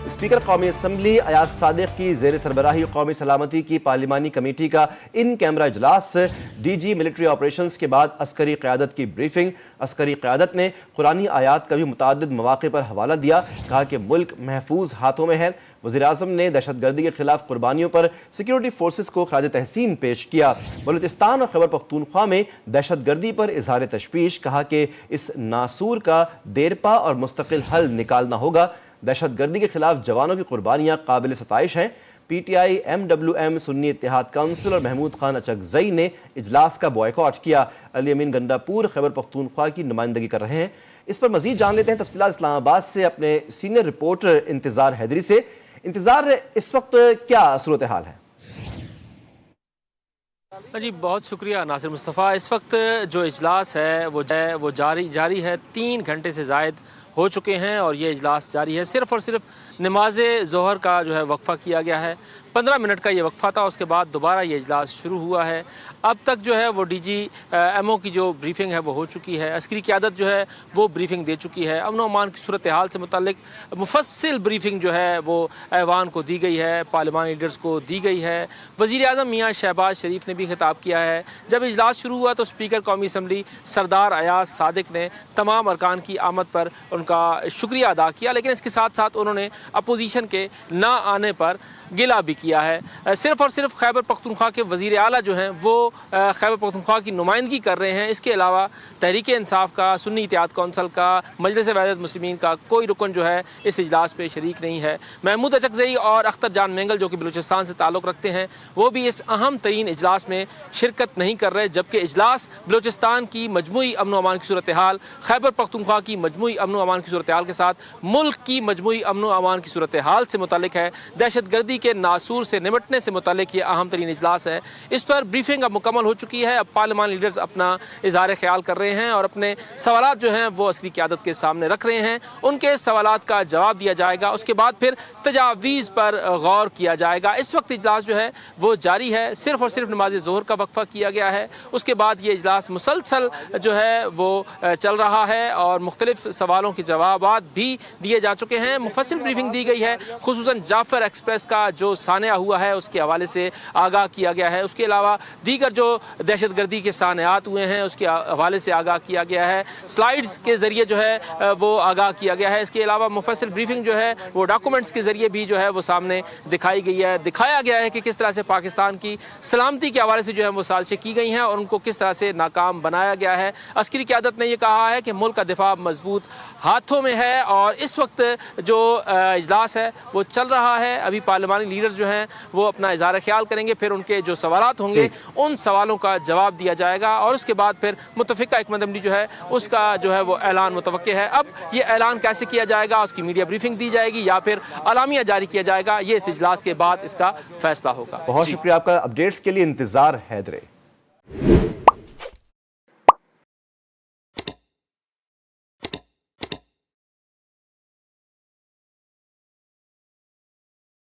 Speaker قومی assembly Ayaz Sadiq کی زیر سربراہی قومی سلامتی کی پارلیمانی کمیٹی کا ان کیمرہ اجلاس، ڈی جی ملٹری آپریشنز کے بعد عسکری قیادت کی بریفنگ۔ عسکری قیادت نے قرآنی آیات کا بھی متعدد مواقع پر حوالہ دیا، کہا کہ ملک محفوظ ہاتھوں میں ہے۔ وزیراعظم نے دہشت گردی کے خلاف قربانیوں پر سیکیورٹی فورسز کو خراج تحسین پیش کیا۔ بلوچستان اور خیبر پختونخوا میں دہشت گردی پر اظہار تشویش، کہا کہ اس ناسور کا دیرپا اور مستقل حل نکالنا ہوگا۔ دہشت گردی کے خلاف جوانوں کی قربانیاں قابل ستائش ہیں۔ P T I, M W M, Sunni Ittehad Council اور محمود خان اچکزئی نے اجلاس کا بوائیکاٹ کیا۔ علی امین گنڈا پور خیبر پختونخوا کی نمائندگی کر رہے ہیں۔ اس پر مزید جان لیتے ہیں تفصیلات اسلام آباد سے اپنے سینئر رپورٹر انتظار حیدری سے۔ انتظار، اس وقت کیا صورتحال ہے؟ جی بہت شکریہ ناصر مصطفیٰ۔ اس وقت جو اجلاس ہے وہ جاری ہے، 3 گھنٹے سے زائد ہو چکے ہیں اور یہ اجلاس جاری ہے۔ صرف اور صرف نماز ظہر کا جو ہے وقفہ کیا گیا ہے، 15 منٹ کا یہ وقفہ تھا، اس کے بعد دوبارہ یہ اجلاس شروع ہوا ہے۔ اب تک جو ہے وہ ڈی جی ایم او کی جو بریفنگ ہے وہ ہو چکی ہے، عسکری قیادت جو ہے وہ بریفنگ دے چکی ہے، امن و امان کی صورتحال سے متعلق مفصل بریفنگ جو ہے وہ ایوان کو دی گئی ہے، پارلیمانی لیڈرز کو دی گئی ہے۔ وزیر اعظم میاں شہباز شریف نے بھی خطاب کیا ہے۔ جب اجلاس شروع ہوا تو اسپیکر قومی اسمبلی سردار ایاز صادق نے تمام ارکان کی آمد پر ان کا شکریہ ادا کیا، لیکن اس کے ساتھ ساتھ انہوں نے اپوزیشن کے نہ آنے پر گلہ بھی کیا ہے۔ صرف اور صرف خیبر پختونخوا کے وزیر اعلیٰ جو ہیں وہ خیبر پختونخوا کی نمائندگی کر رہے ہیں۔ اس کے علاوہ تحریک انصاف کا، سنی اتحاد کونسل کا، مجلس وحدت مسلمین کا کوئی رکن جو ہے اس اجلاس پہ شریک نہیں ہے۔ محمود اچکزئی اور اختر جان مینگل جو کہ بلوچستان سے تعلق رکھتے ہیں وہ بھی اس اہم ترین اجلاس میں شرکت نہیں کر رہے، جبکہ اجلاس بلوچستان کی مجموعی امن و امان کی صورتحال، خیبر پختونخوا کی مجموعی امن و امان کی صورتحال کے ساتھ ملک کی مجموعی امن و امان کی صورتحال سے متعلق ہے۔ دہشت گردی کے ناسور سے نمٹنے سے متعلق یہ اہم ترین اجلاس ہے۔ اس پر بریفنگ اب مکمل ہو چکی ہے۔ اب پارلیمانی لیڈرز اپنا اظہار خیال کر رہے ہیں اور اپنے سوالات جو ہیں وہ عسکری قیادت کے سامنے رکھ رہے ہیں، ان کے سوالات کا جواب دیا جائے گا، اس کے بعد پھر تجاویز پر غور کیا جائے گا۔ اس وقت اجلاس جو ہے وہ جاری ہے، صرف اور صرف نماز ظہر کا وقفہ کیا گیا ہے، اس کے بعد یہ اجلاس مسلسل جو ہے وہ چل رہا ہے اور مختلف سوالوں کے جوابات بھی دیے جا چکے ہیں۔ مفصل بریفنگ دی گئی ہے، خصوصاً جعفر ایکسپریس کا جو سانحہ ہوا ہے اس کے حوالے سے آگاہ کیا گیا ہے، اس کے علاوہ دیگر جو دہشت گردی کے سانحات ہوئے ہیں اس کے حوالے سے آگاہ کیا گیا ہے، سلائیڈز کے ذریعے جو ہے وہ آگاہ کیا گیا ہے۔ اس کے علاوہ مفصل بریفنگ جو ہے وہ ڈاکومنٹس کے ذریعے بھی جو ہے وہ سامنے دکھائی گئی ہے، دکھایا گیا ہے کہ کس طرح سے پاکستان کی سلامتی کے حوالے سے جو ہے وہ سازشیں کی گئی ہیں اور ان کو کس طرح سے ناکام بنایا گیا ہے۔ عسکری قیادت نے یہ کہا ہے کہ ملک کا دفاع مضبوط ہاتھوں میں ہے اور اس وقت جو اجلاس ہے وہ چل رہا ہے۔ ابھی پارلیمانی لیڈرز جو ہیں وہ اپنا اظہار خیال کریں گے، پھر ان کے جو سوالات ہوں گے ان سوالوں کا جواب دیا جائے گا اور اس کے بعد پھر متفقہ حکمت عملی جو ہے اس کا جو ہے وہ اعلان متوقع ہے۔ اب یہ اعلان کیسے کیا جائے گا، اس کی میڈیا بریفنگ دی جائے گی یا پھر اعلامیہ جاری کیا جائے گا، یہ اس اجلاس کے بعد اس کا فیصلہ ہوگا۔ بہت شکریہ آپ کا اپڈیٹس کے لیے انتظار حیدری۔